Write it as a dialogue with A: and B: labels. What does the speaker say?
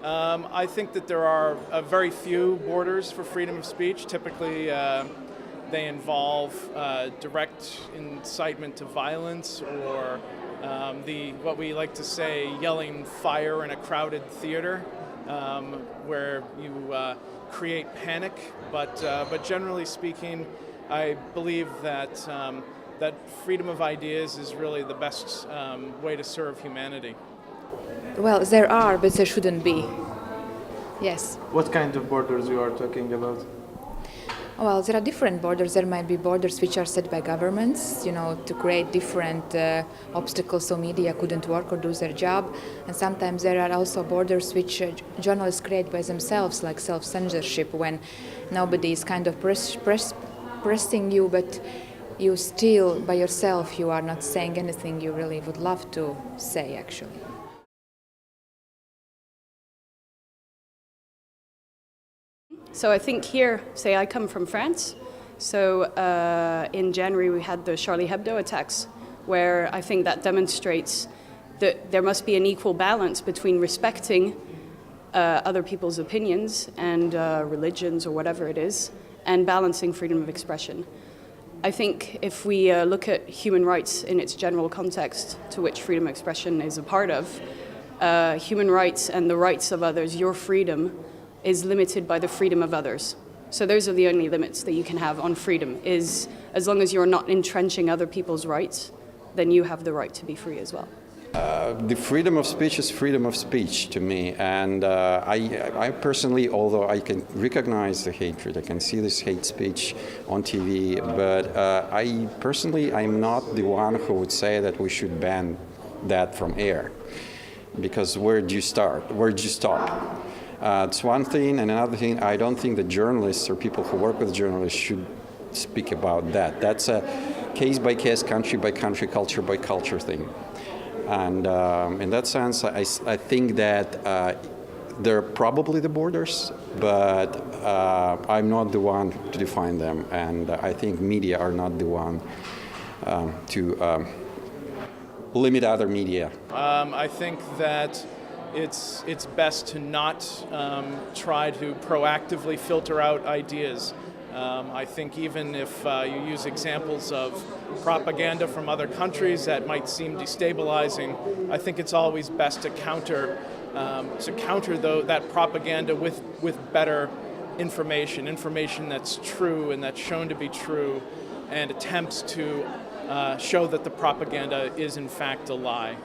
A: I think that there are very few borders for freedom of speech. Typically, they involve direct incitement to violence or what we like to say, yelling fire in a crowded theater, where you create panic. But generally speaking, I believe that freedom of ideas is really the best way to serve humanity.
B: Well, there are, but there shouldn't be. Yes.
C: What kind of borders you are talking about?
B: Well, there are different borders. There might be borders which are set by governments, to create different obstacles so media couldn't work or do their job. And sometimes there are also borders which journalists create by themselves, like self-censorship, when nobody is kind of pressing you, but you still, by yourself, you are not saying anything you really would love to say, actually.
D: So I think here, say I come from France, so in January we had the Charlie Hebdo attacks, where I think that demonstrates that there must be an equal balance between respecting other people's opinions and religions or whatever it is, and balancing freedom of expression. I think if we look at human rights in its general context, to which freedom of expression is a part of, human rights and the rights of others, your freedom, is limited by the freedom of others. So those are the only limits that you can have on freedom, is as long as you're not entrenching other people's rights, then you have the right to be free as well.
E: The freedom of speech is freedom of speech to me, and I personally, although I can recognize the hatred, I can see this hate speech on TV, but I'm not the one who would say that we should ban that from air, because where do you start? Where do you stop? It's one thing, and another thing, I don't think that journalists or people who work with journalists should speak about that. That's a case-by-case, country-by-country, culture-by-culture thing. And in that sense, I think that there are probably the borders, but I'm not the one to define them, and I think media are not the one to limit other media.
A: I think that it's best to not try to proactively filter out ideas. I think even if you use examples of propaganda from other countries that might seem destabilizing, I think it's always best to counter that propaganda with better information that's true and that's shown to be true, and attempts to show that the propaganda is in fact a lie.